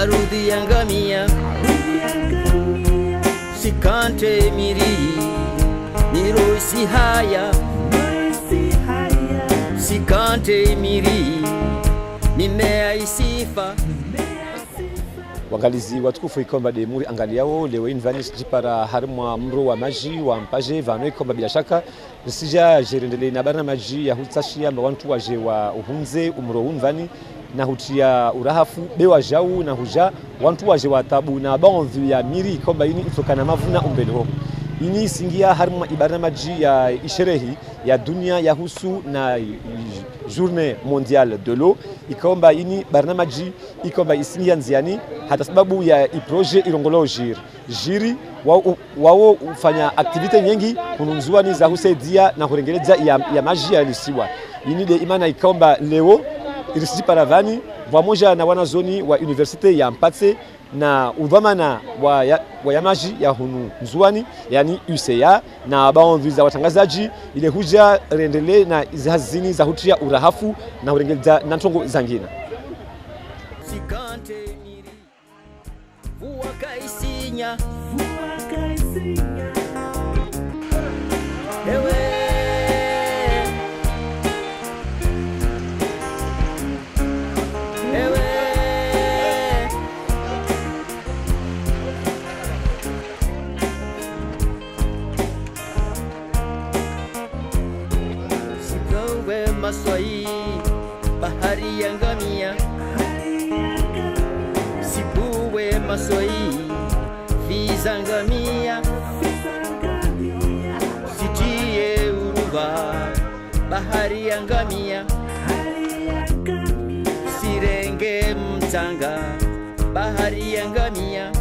arudhi ya ngamia, sikante miri miroisi haya, sikante miri mimea isifa. Wangalizi watukufu ikomba de muri angaliao leo invani sijipara harimwa mro wa maji wa mpaje vano ikomba bila shaka nisija jerendele na barna maji ya hutashia mawantu waje wa uhunze umro unvani na hutia urahafu bewa jau na huja wantu waje wa tabu na baonvi ya miri ikomba ini itokana mavuna umbeleho ini singia harimwa ibarna maji ya isherehi ya dunia ya husu na journée mondiale de l'eau ikomba ini barnamaji ikomba isingia nziani hata sababu ya iproje irongolo jiri wao ufanya activite nyingi kununzuani za husaidia na kurengeleza ya maji ya lisiwa ini de imana ikomba leo irisiji paravani pamoja na wanazoni wa universite ya Mpatse na udhamana wa ya maji ya hunu nzuani yani UCA na baonvi za watangazaji ile huja rendele na hazini za hutia urahafu na urengeleza na ntongo zangina sikante miri vuwa kaisinya ewe maswai bahari ya ngamia, sibuwe maswai viza ngamia, sitie uruba bahari ya ngamia, sirenge mtanga bahari ya ngamia,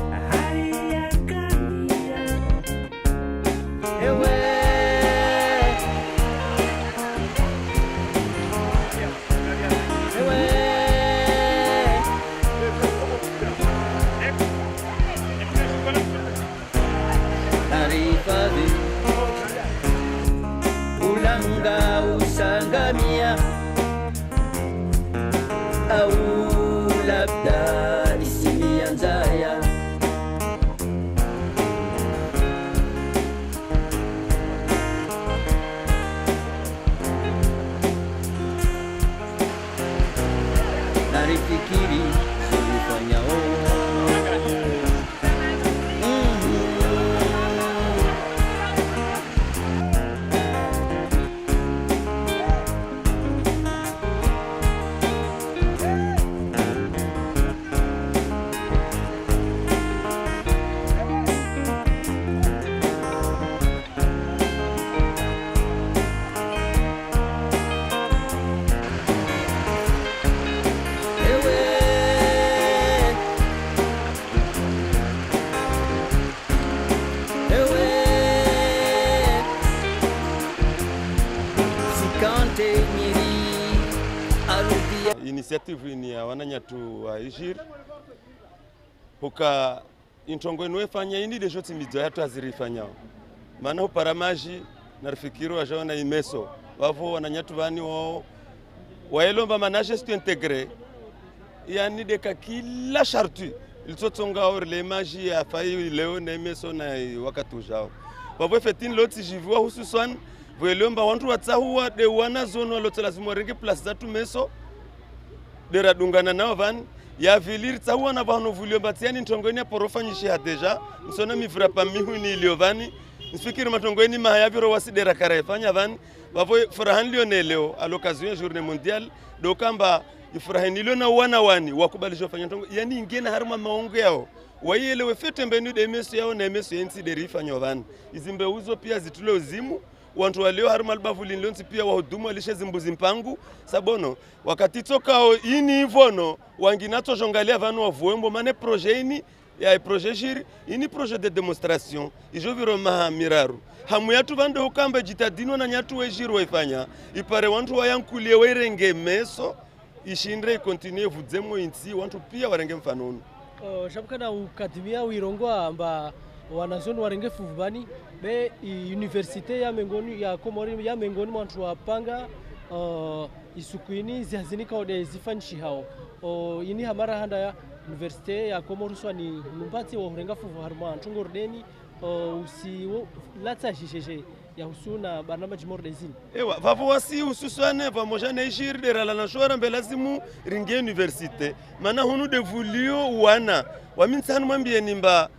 ewe ulanga usangamia au labda isimia nzaya narifikiri ulifanya initiative ni ya wananyatu wa Ijir huka intongo inwefanya ini de joti midzo yatu azirifanyao maana uparamaji na rifikiro ajaona imeso wavo wananyatu vani wao waelomba manaje stu integre yani deka kila shartu ilitotonga or le maji ya fai leo na imeso na wakati ujao wavo fetin loti jivua hususan voelomba wantu watsahuwa de wana zono lote lazima renge place zatu meso dera dungana nao van ya vilir tsahuwa na vano vulio batiani ntongoni porofanyisha ya deja nsona mivra pa mihuni iliovani nfikiri matongoni mahayaviro wasidera karefanya van wavo furahan lioneleo à l'occasion journée mondiale dokamba ifurahan lio na wana wani wakubalisho fanya ntongo yani ingena harma maongo yao waielewe fete mbenu de meso yao na meso yensi derifanya van izimbe uzo pia zitule uzimu wantu walio harma albavuli lonsi pia wahudumu alishe zimbuzi mpangu sabono wakati tokao ini ivono wanginato jongalia vanu wavuembo mane projet ini ya projet jiri ini projet de démonstration ijoviro maha miraru hamu yatu vande hukamba jitadino na nyatu wejiru waifanya ipare wantu wayankulie werenge meso ishindre continue vudzemo insi wantu pia warenge mfanoni shabukana ukadimia wirongwa amba wanazoni warenge fuvubani be universite ya mengoni ya komori ya mengoni mwantu wapanga isukuini zihazinika ode zifanshi hao o ini hamara handa ya universite ya Komoruswa ni numpati wa hurenga fuvu harma ntungo ordeni usi latsa shisheje ya husuna barnama jimordezini ewa vavu wasi hususane pamoja na ishiri derala na shora mbelazimu ringe universite mana hunu devulio wana waminsanu mwambie nimba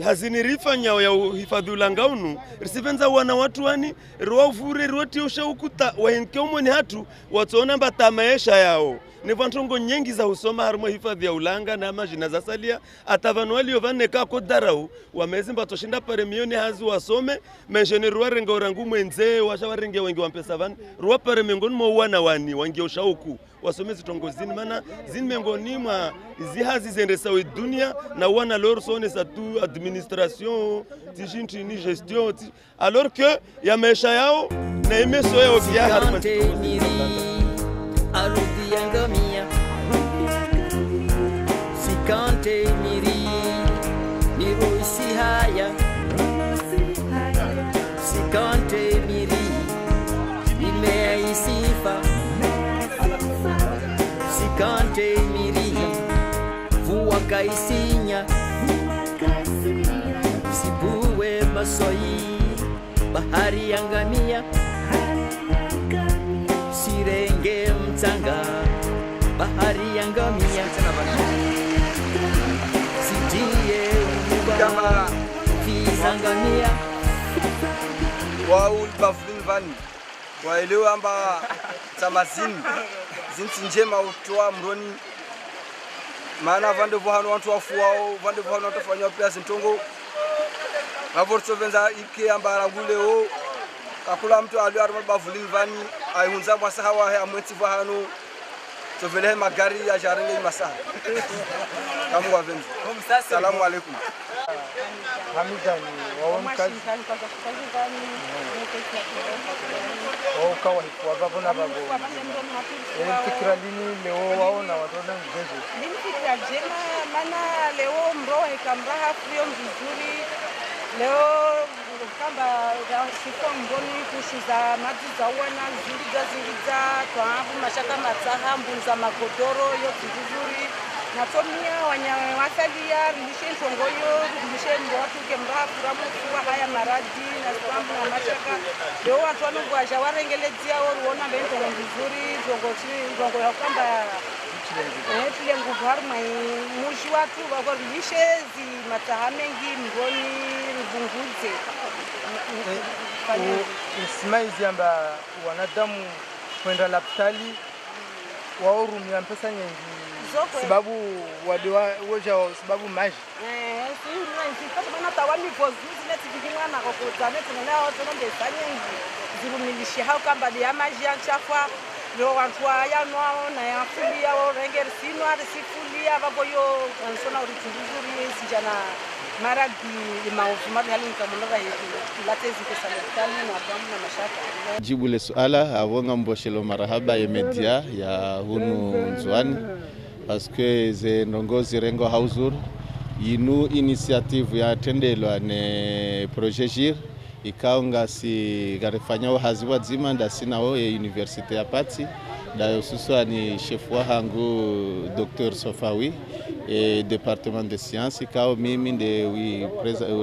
hazini rifanya ya hifadhula ngaunu risivenza wana watu wani ruwa uvure ruwa tiosha ukuta wahenke umoni hatu watuona mbata maesha yao ni vantongo nyengi za husoma harimo hifadhi ya ulanga na majina za salia atavanu walio vaneka kodarau wamezi mbato shinda pare mioni hazi wasome menjene ruwa renga orangu mwenze washa warenge wengi wampesa vani ruwa pare mengoni mwa wana wani wangi ushauku wasome zitongo zini mana zini mengoni mwa zihazi zendesa we dunia na wana lor sone sa tu administration tijinti ni gestion alors que ya maisha yao na imeso yao kia harimo arudi yangamia sikante miri miruisi haya sikante miri imea isifa sikante miri vua kaisinya sibuwe masoi bahari yangamia sirenge mtanga bahari yangamia sitie ubaba kizangamia waul baflin vani waelewa amba tamazini zinti njema utoa mroni maana vande vohano watu wafuao vande vohano watu fanywa pia zintongo mavorso venza ike amba rangule o kakula mtu alio arma baflin vani ayunza masahawa ya mweti vohano so vile magari ya jarenge masaha kama wavenzi salamu alaikum hamidani waomkazi waukawa wababona babo fikira lini leo waona watona mjezo mimi fikira jema maana leo mroho ikamraha frio vizuri leo kamba siko mboni kushiza maji za wana ziliza twabu mashaka matsaha mbunza magodoro yote vizuri natomia wanyawe wasalia rilishe ntongoyo rilishe mbotu kemra furamu kuwa haya maradi na swambu na mashaka leo watu wanugwaja warengelezia uona mbento vizuri zongo ya kamba tule nguvu harma mushi watu wakorilishe zi mataha mengi mboni rivunguze usimaizi amba wanadamu kwenda lapitali waurumia mpesa nyingi sababu wadiwa woja sababu maji kwa maana tawami vozuzi neti kikimwana kokutane tunao tunombe sanyengi zirumilishi hao kamba ya maji ya chafwa yo watu ya no na ya fulia o renger sino arisifulia baboyo ansona urituzuri sijana maradi maufumari hali nikamondoka yetu latezi kusalekani na pamoja na mashaka jibu le suala avonga mboshelo marahaba ya media ya hunu nzwani parce que ze ndongozi rengo hauzur inu initiative ya tendelwa ne projet JIR ikaonga si garifanya haziwa zima ndasina o ya universite ya Pati da suswa ni chef wa hangu Dr Sofawi et département de sciences ikao mimi nde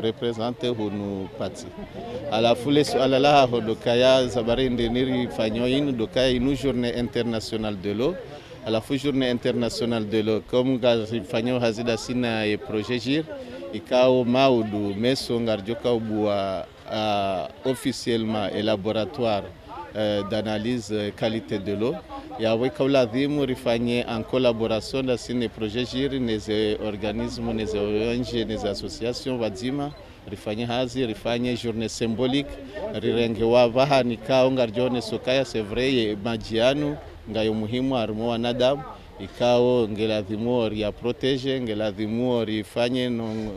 represente hunu Pati ala fule suala la hodokaya zabari ndeniri fanyo inu dokaya inu journée internationale de l'eau à la journée internationale de l'eau comme gazifanya hazida sina e projet JIR ikao maudu meso ngarjoka ubua officiellement et laboratoire d'analyse qualité de l'eau ya weka ladhimu rifanye en collaboration da sine projet JIR les organismes les ONG les associations wazima rifanye hazi rifanye journée symbolique rirenge wa bahani kao ngarjone sokaya c'est vrai majianu ngayo muhimu arimo wanadamu ikao ngeladhimu ya protege ngeladhimu rifanye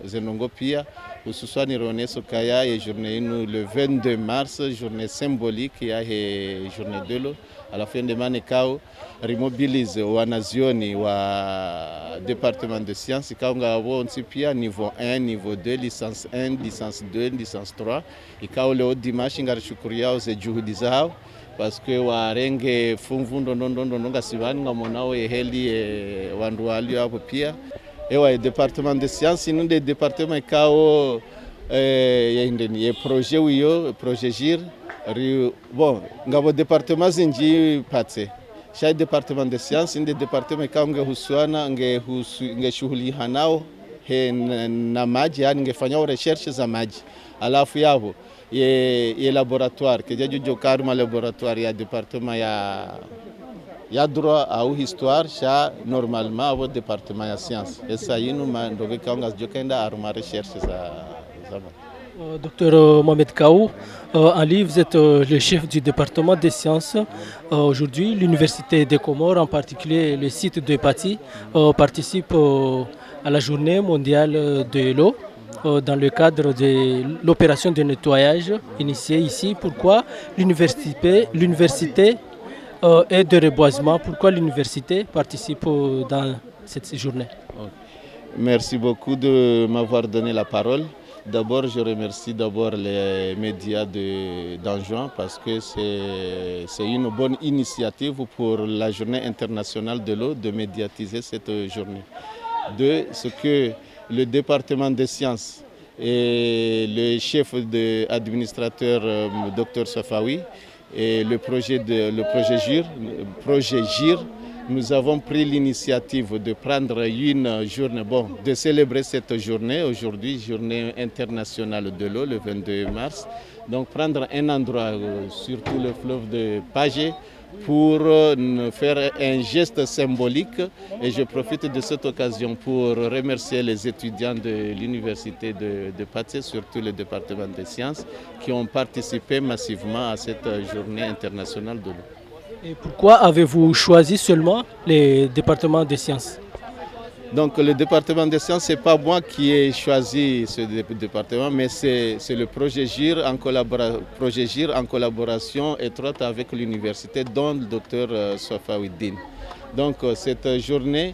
zenongo pia hususani roneso kaya ye journée inu le 22 mars journée symbolique ya he journée de l'eau à la fin de mane kao remobilize wanazioni wa département de sciences ikao ngabo nsipia niveau 1 niveau 2 licence 1 licence 2 licence 3 ikao leo dimanche ngarishukuru yao ze juhudi zao parce que warenge funvu ndondo ngasivani ngamonao heli wandu walio hapo pia ewa departement de science inunde departement kao ye projet wiyo projet GIR bon ngabo departement zinji patse sha departement de science inde departement kao ngehusuana ngeshughuli hanao na maji yani ngefanya recherche za maji alafu yavo ye laboratoire keja jojo karma laboratoire ya département ya droit au histoire sha normalement au département ya science esa yinu mandoge kaunga jokenda arma recherche za Docteur Mohamed Kaou, Ali, vous êtes le chef du département des sciences. Aujourd'hui, l'Université des Comores, en particulier le site de Pati, participe à la journée mondiale de l'eau dans le cadre de l'opération de nettoyage initiée ici. Pourquoi l'université et de reboisement, pourquoi l'université participe dans cette journée? Merci beaucoup de m'avoir donné la parole. D'abord, je remercie les médias d'Anjouan parce que c'est une bonne initiative pour la journée internationale de l'eau de médiatiser cette journée. Deux, ce que le département des sciences et le chef administrateur Dr Safawi et le projet GIR, nous avons pris l'initiative de prendre une journée, de célébrer cette journée, aujourd'hui, journée internationale de l'eau, le 22 mars. Donc prendre un endroit, surtout le fleuve de Pagé, pour faire un geste symbolique. Et je profite de cette occasion pour remercier les étudiants de l'université de Patsé, surtout le département des sciences, qui ont participé massivement à cette journée internationale de l'eau. Et pourquoi avez-vous choisi seulement les départements des sciences? Donc le département des sciences, ce n'est pas moi qui ai choisi ce département, mais c'est le projet GIR en collaboration étroite avec l'université, dont le docteur Safawiddin. Donc cette journée,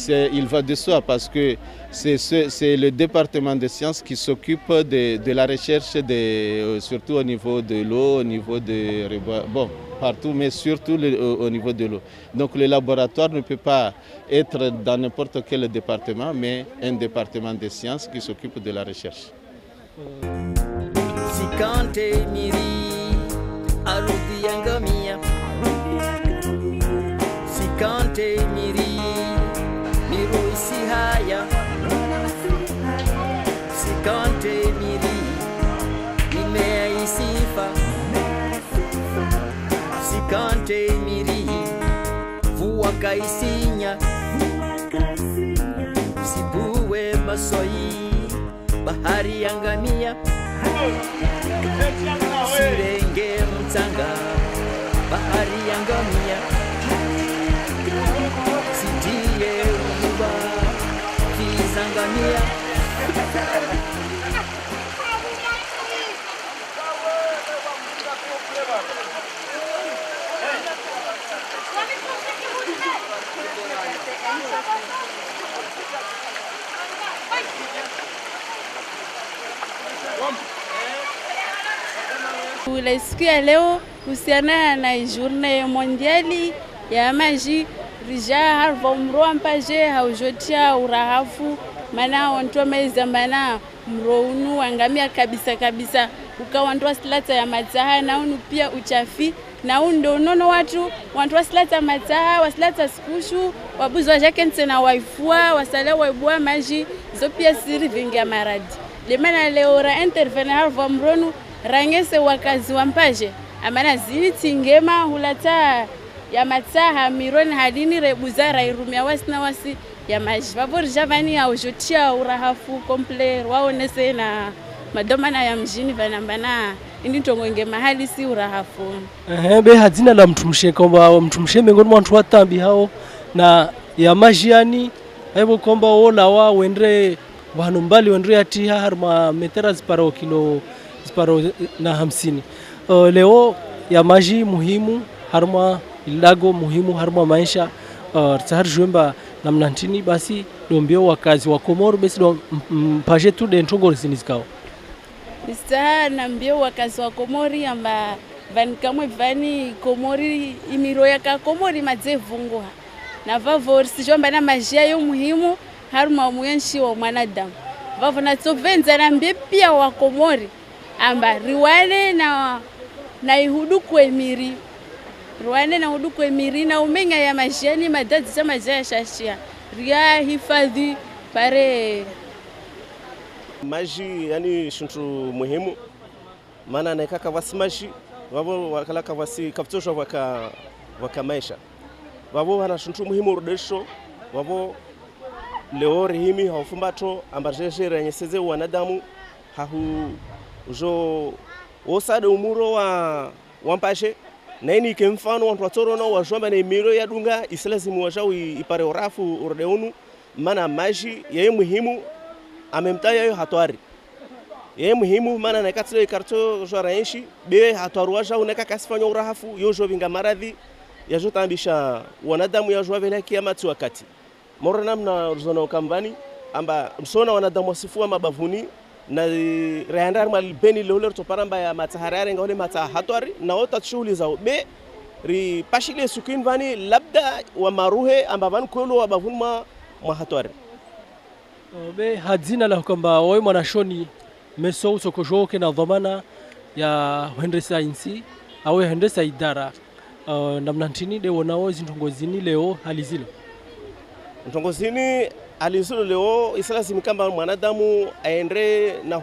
il va de soi parce que c'est le département des sciences qui s'occupe de la recherche, surtout au niveau de l'eau, au niveau de... Bon, partout, mais surtout au niveau de l'eau. Donc le laboratoire ne peut pas être dans n'importe quel département, mais un département des sciences qui s'occupe de la recherche. Sikante miri vua kaisinya Sibuwe masoi bahari ya ngamia Sirenge mtanga bahari ya ngamia Sitie uba kizangamia Siku ya leo kuhusiana na journée mondiale ya maji rija harva mroa mpaje haujotia urahafu mana wantu meza mana mrounu wangamia kabisa ukawa ndoa silata ya mataha na unu pia uchafi na undo nono watu wasilata mataha wasilata sikushu wabuzwa jake na waifua wasala waibua maji zo pia siri vingi maradi lemana leo ra intervene harva mronu rangese wakazi wampaje amana zini tingema hulata ya mataha mironi hadini rebuzara irumia wasina wasi ya maji favor javani ya ujotia urahafu komple waonese na madomana ya mjini vanambana indi tongonge mahali si urahafu be hadzina la mtumshe kwamba mtumshe miongoni mwa watu watambi hao na ya maji yani hivyo kwamba wola wa wendre wanu mbali wendre ati harma metera ziparo kilo ziparo na 50 leo ya maji muhimu harma ilago muhimu harma maisha tsahar jumba na mnantini basi dombio wakazi wa Komoro basi mpaje tu de ntongoro sinizikao Nista na mbio wakazi wa Komori amba vani kamwe vani komori imiro yaka komori madzevunguha na vavo risijomba na majia yo muhimu haruma muyenshi wa mwanadamu vavo na tsovenza na mbepia wa komori amba riwane na ihuduku emiri riwane na huduku emiri na umenya ya majiani madadi za majia ya shashia ria hifadhi pare maji yani shintu muhimu maana naikaka vasi maji vavo wakalaka vasi kaptosho waka maisha vavo wana shintu muhimu rudesho vavo leo rihimi haufumbato ambajeshe renyeseze wanadamu hahu jo osade umuro wa wampashe na ini ke mfano wantu watorona wajomba na imiro ya dunga islazimu wajawi ipare urafu urdeunu maana maji yeye muhimu amemtaya yo hatwari yeye muhimu maana na katilo ikarto jora enshi be hatwaru wajawi neka kasifanya urafu yo jovinga maradhi yajotambisha wanadamu ya jwa vile kiamati wakati morana mna zona ukambani amba msona wanadamu wasifua mabavuni na rehandar mal beni lolo to paramba ya mataharare ngone mata hatwari na wota shughuli zao be ri pashile sukin vani labda wa maruhe amba van kolo wa bavunma mwa hatwari be hadzina la kwamba wewe mwanashoni meso usokojoke na dhamana ya hendesa insi au hendesa idara namna ntini de wonao zintongozini leo halizilo ntongozini alizulu leo isalazimi kamba mwanadamu aendre na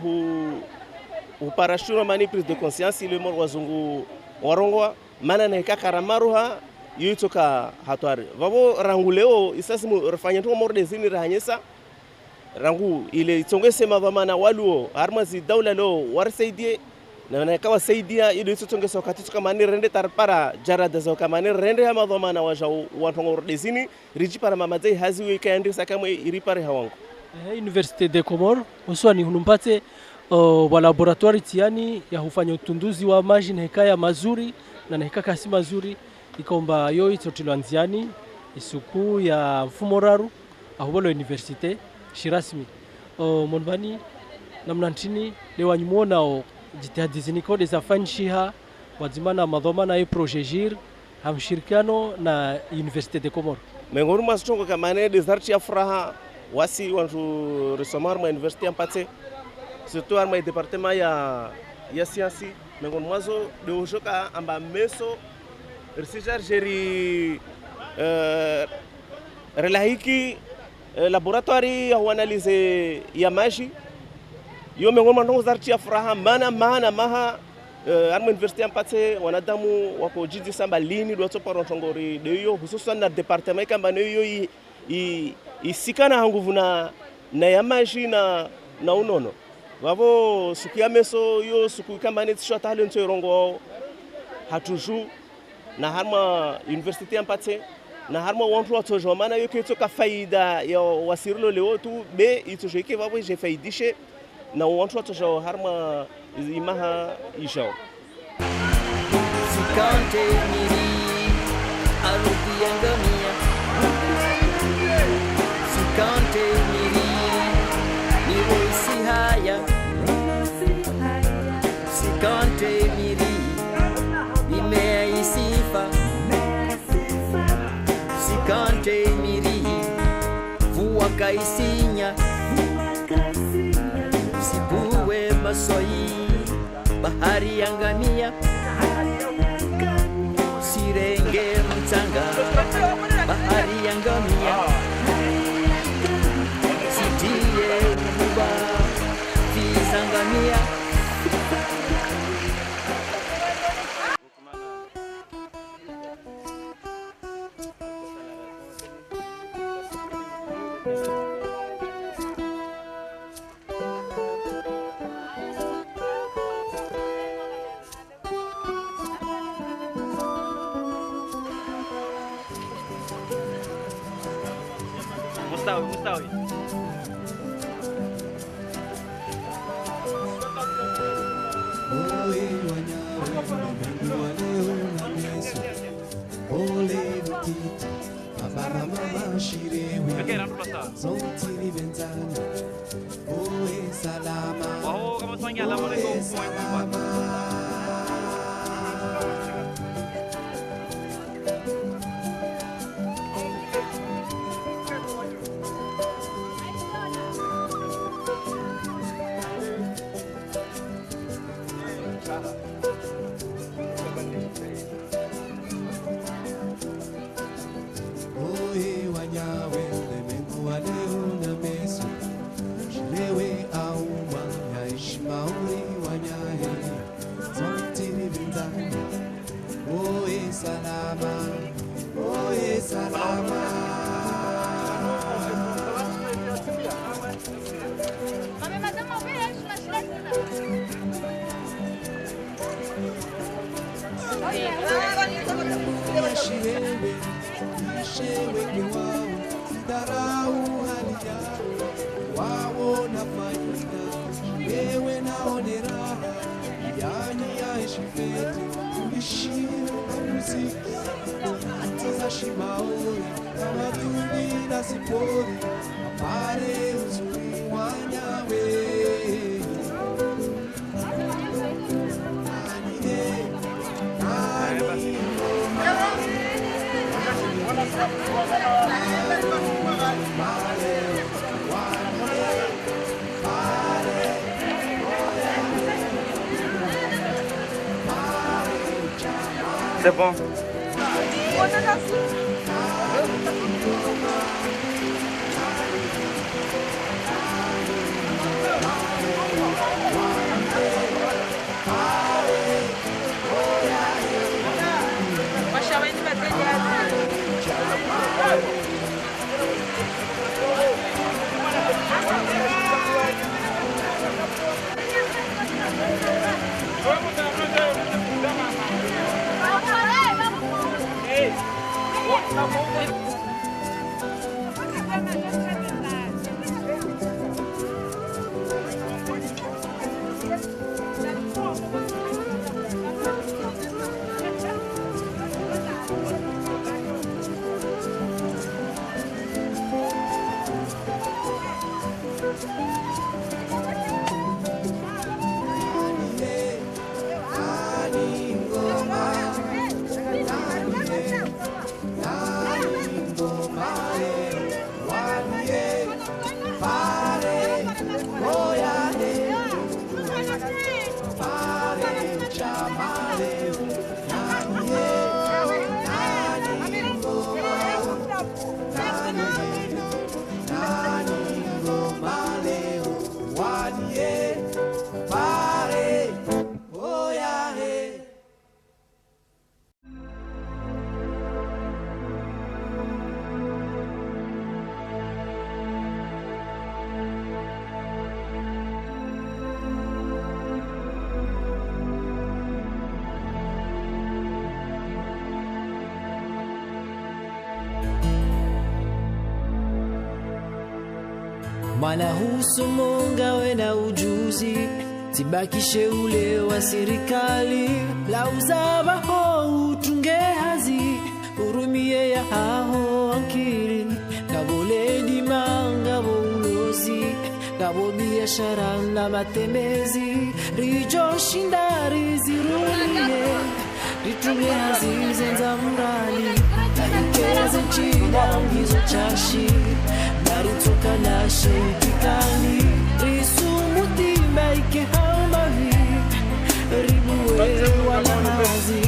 uparashura mani prise de conscience ile mor wazungu warongwa maana na ikakaramaruha yuitoka hatwari vavo rangu leo isalazimi rafanya tu mor dezini rahanyesa rangu ile itongese mavamana waluo harmazi daula leo warsaidie na ikawa saidia ile itongese wakati tukamani rende tarpara jarada za kamani rende ya mavamana wajao watongo dezini rijipara mamazai haziwe kaandisa kama iripare hawangu Université de Comores uswani hunumpate wa laboratoire tiani ya hufanya utunduzi wa maji na hekaya mazuri na hekaya kasi mazuri ikomba yo itotilwanziani isuku ya mfumo raru ahubolo université shirasmi monbani namna ntini lewa nyumonao jitihadi ziniko za fanshiha wazimana madhomana ya projegir hamshirikiano na Université de Comores menguru mastongo kamane desarti ya furaha wasi wantu resomar ma university ampate surtout arma departement ya siasi menguru mwazo de ushoka amba meso researcher jeri relahiki laboratoire ya analyse ya maji yo menguru mandongo zarti ya furaha maha arma university ampate wanadamu wako jiji samba lini do toparo tongori de yo hususan na departement kamba ne yo isikana nguvu na ya maji na unono vavo suku ya meso yo suku kamba ne tsho talent rongo hatuju na harma university ampate na harma wantu watojo maana yo keto ka faida ya wasirilo leo tu be itojo ke vavo je faidishe na wantu watojo harma imaha ishao Sikante miri aruti yangamia Sikante miri niroisi haya Sikante miri mimea isifa Sikante miri vua kaisinya Sibuwe masoi bahari yangamia Sirenge mtanga bahari yangamia Sitie uba fizangamia Mustawi. Wahoo kama swanya la mole go point. nawe ulimwengu wa leo na meso shirewe au mwanga ishimauri wanyahe zontini vindani oe salama oe salama shewe wao darau hali yao wao na faida wewe naone raha yani yaishi feti uishie na muziki atiza shimauri kama tuni na sipori apare uzuri wanyawe C'est bon. Mwana husomo ngawe na ujuzi, tibakishe ule wa serikali. Lauza ho utunge hazi, urumie ya haho ankiri. Gabo ledi gabo ulozi, gabo biashara na matembezi. Rijo shindari zirumie, ritunge hazi zenza murali. Ikeze nchida ungizo chashi, naritoka na shirikani. Risu mutima ike hamari, ribuwe wala hazi.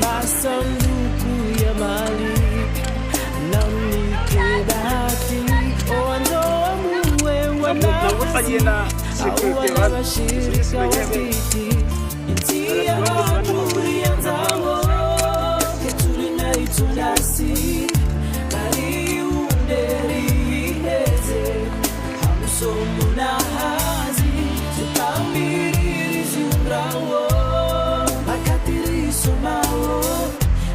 Masanduku ya mali, namnike bahati. Oandoa muwe wanazi, awana washirika wabiti. Intia haturi ya nzawo, ketuli na itundasi. Kari underi heze, hamusomu na hazi. Tukamiri ziungrawo, makatiri somawo.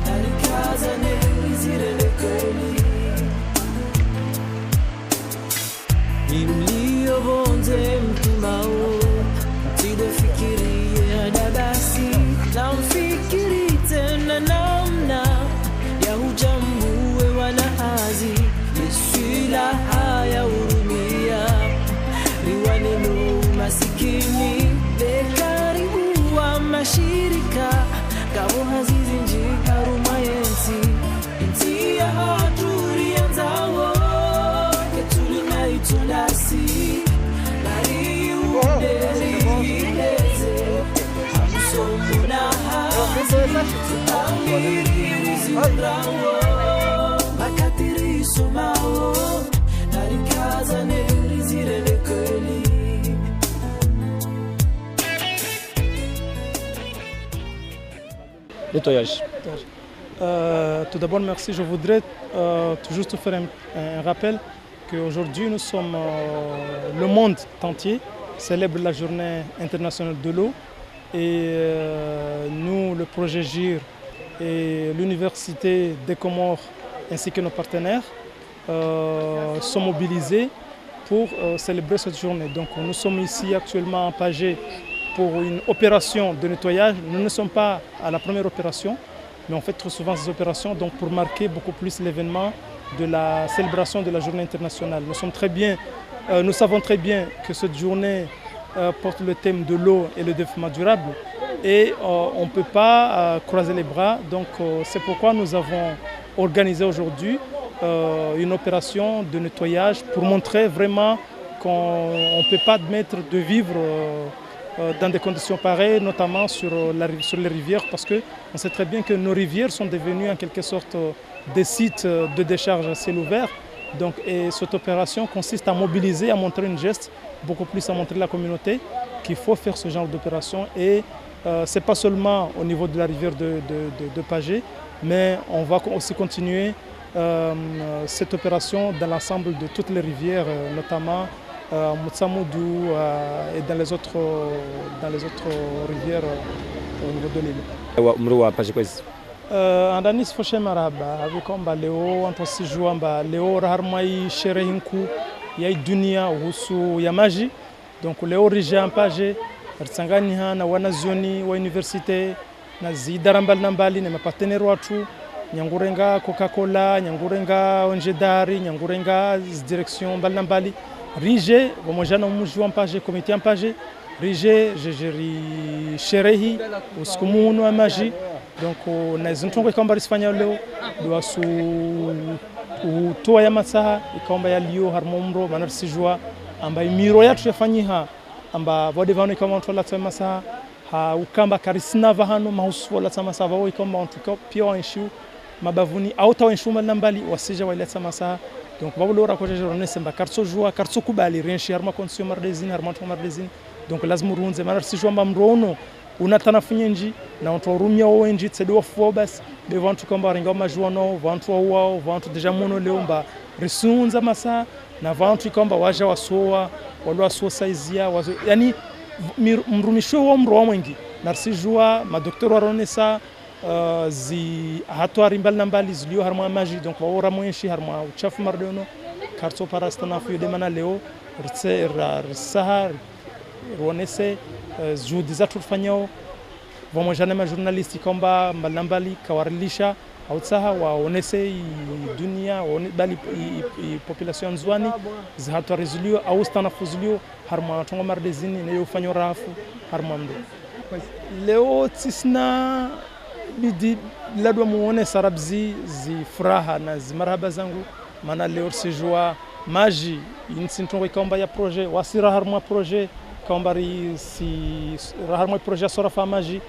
Narikaza nezirele kweli. Imlio bonze mtumao, mtide fikiri ya dadasi. Na mfikiri tena namna ya ujambuwe wanahazi. Yesu la haya urumia, riwanenu masikini. Bekaribu wa mashirika, gabo hazizi njika rumayensi. Inti ya haturi ya nzawo, ketuli na itundasi. Nari underi heze, hamusomu na hazi. Tukamiri ziungrawo, makatiri somao. nettoyage. Tout d'abord, merci. Je voudrais juste faire un rappel qu'aujourd'hui, nous sommes, le monde entier célèbre la journée internationale de l'eau et nous, le projet GIR et l'Université des Comores ainsi que nos partenaires sont mobilisés pour célébrer cette journée. Donc nous sommes ici actuellement en Pagé pour une opération de nettoyage. Nous ne sommes pas à la première opération, mais on fait très souvent ces opérations donc pour marquer beaucoup plus l'événement de la célébration de la journée internationale. Nous savons très bien que cette journée porte le thème de l'eau et le développement durable et on ne peut pas croiser les bras. Donc c'est pourquoi nous avons organisé aujourd'hui une opération de nettoyage pour montrer vraiment qu'on ne peut pas admettre de vivre dans des conditions pareilles, notamment sur les rivières, parce qu'on sait très bien que nos rivières sont devenues en quelque sorte des sites de décharge à ciel ouvert. Donc, et cette opération consiste à mobiliser, à montrer un geste, beaucoup plus à montrer à la communauté qu'il faut faire ce genre d'opération. Et ce n'est pas seulement au niveau de la rivière de Pagé, mais on va aussi continuer cette opération dans l'ensemble de toutes les rivières, notamment Moutsamoudou et dans les autres rivières au niveau de l'île. Andani sifoshe maraba avikomba leo antosijua mba leo raharmai sherehe nkuu ya dunia husu ya maji. Donc leo rija Pagé ritsangani na wanazioni wa universite na zidara mbali na maparteneri watu nyangurenga Coca-Cola, nyangurenga Onjedari, nyangurenga direction mbali rije pamoja na mji wa Pagé, komite ya Pagé rije jejeri sherehi usiku muno wa maji. Donc na zintongo ikamba risifanya leo duasu utoa ya masaha ikamba ya lio harmomro manarsijua amba imiro yatu yafanyiha amba vode vano ikamba ntola tsa masaha ha ukamba karisina vahano mahusu wala tsa masaha vao ikamba ntuka pia wanshu mabavuni auta wanshu mbali wasija wala tsa masaha. Donc vao lora ko jeje ronese mba karso jua karso kubali renshi harma condition mardezini harma to mardezini. Donc lazima runze manarsijua mba mrono unatanafunyenji na watu warumia wenji tsedo wafuwa basi be vantu kamba waringa majuano vantu wao vantu deja mono leomba risunza masa na vantu kamba waja wasoa walwa so saizia yani mrumisho wa mro mwengi narsijua madoktor waronesa zi hatwari mbali zilio harma maji. Donc waora mwenshi harma uchafu mardono karto parastana fu de mana leo ritse rasaha ronese juhudi zatu tufanyao pamoja na majurnalisti kwamba mbalimbali kawarilisha autsaha waonese dunia bali population nzwani zihatu rezulio au stanafuzulio harma tongo mardezini na yofanywa rafu harma mdo. Leo tisna bidi ladwa muone sarabzi zi furaha na zi marhaba zangu maana leo sijua maji insintongo kwamba ya projet wasira harma projet kambari si raharmo projet sorafa maji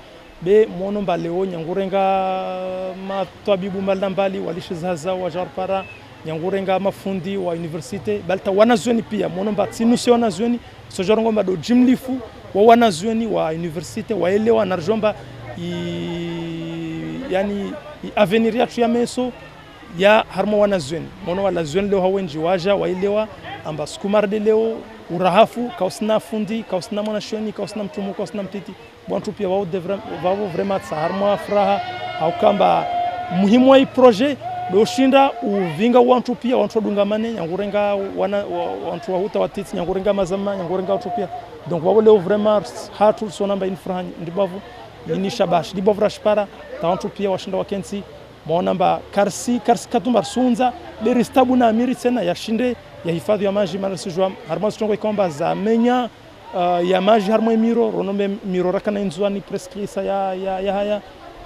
be mono mbaleo nyangurenga matwabibu mbali walishizaza wajarpara nyangurenga mafundi wa universite balta wanazweni pia mono mbatinu se wanazweni sojorongo mbado jimlifu wa wanazweni wa universite waelewa narjomba yani avenir yatu ya meso ya harmo wanazweni mono walazweni leo hawenji waja waelewa amba skumarde leo urahafu kausna fundi kausna mwanashoni kausna mtumu kausna mtiti bwantu pia wao vraiment saharmo furaha au kamba muhimu wa projet doshinda uvinga wantu pia wantu dungamane nyangurenga wantu wahuta watiti nyangurenga mazama nyangurenga watu pia. Donc wao leo vraiment hatu sonamba infraha ndibavu ini shabash dibovra shpara tawantu pia washinda wakensi maonamba karsi katumbar sunza beristabu na amiri tena yashinde ya hifadhi ya maji mara sijua harma stongo ikomba za menya ya maji harma miro ronombe miro rakana inzwani preskrisa ya haya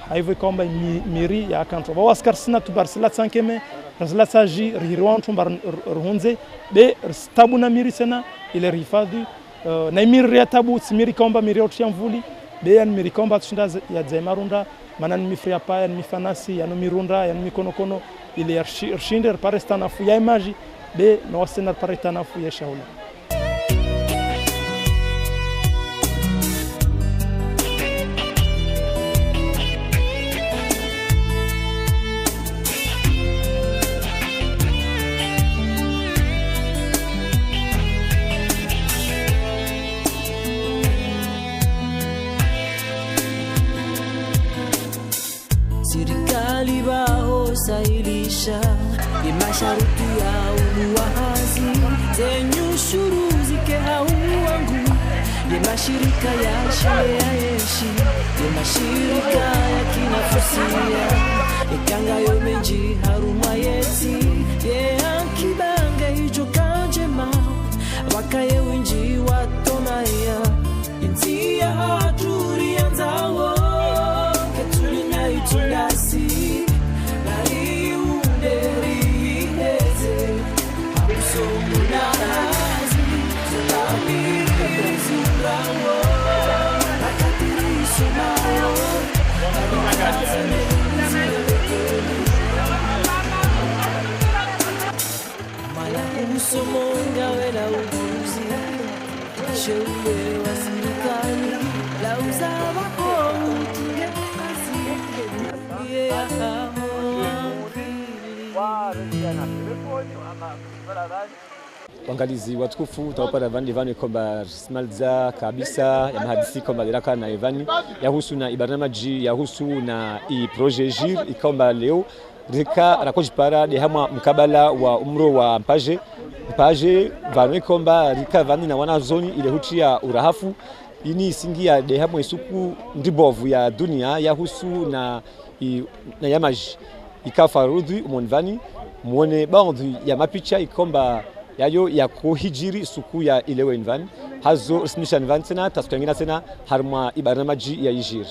haivo ikomba miri ya kanto ba waskar sina tu barsila tsankeme barsila saji rirwantu bar runze be stabu na miri tena ile hifadhi na miri ya tabu simiri komba miri otia mvuli be yan miri komba tshinda ya zaimarunda maana ni mifria pa ni mifanasi ya no mirunda ya mikonokono ile yarshinder parestana fu ya maji be no wasenar paretana fu ya shaula. harufu ya uwahazi zenyu shuru zike hauangu ye mashirika ya shule ya yeshi ye mashirika ya kinafusia ikanga yo menji haruma yeti ye akibanga hijo kanjema wakaye winji watomaya intia haturi yanzawo ketuli na itundasi nari underi heze habusomuna hazi tutamiri zimbawo nakatiri sumayo mala usomonga wela ubuzi shewe wa serikali la uzawa kutuye Wangalizi watukufu utawapata vani kwamba smalza kabisa ya mahadisi kwamba diraka na evani yahusu na ibarnamaji yahusu na i projet JIR ikomba leo rika rakojipara de hamwa mkabala wa umro wa mpaje vanu kwamba rika vani na wana zoni ile hutia urahafu ini singia de hamwa isuku ndibovu ya dunia yahusu na yamaji ikafarudhi umonvani muone baadhi ya mapicha ikomba yayo ya kuhijiri suku ya ilewe invan hazo ismishan van tena tasutengina tena harma ibarnamaji ya JIR.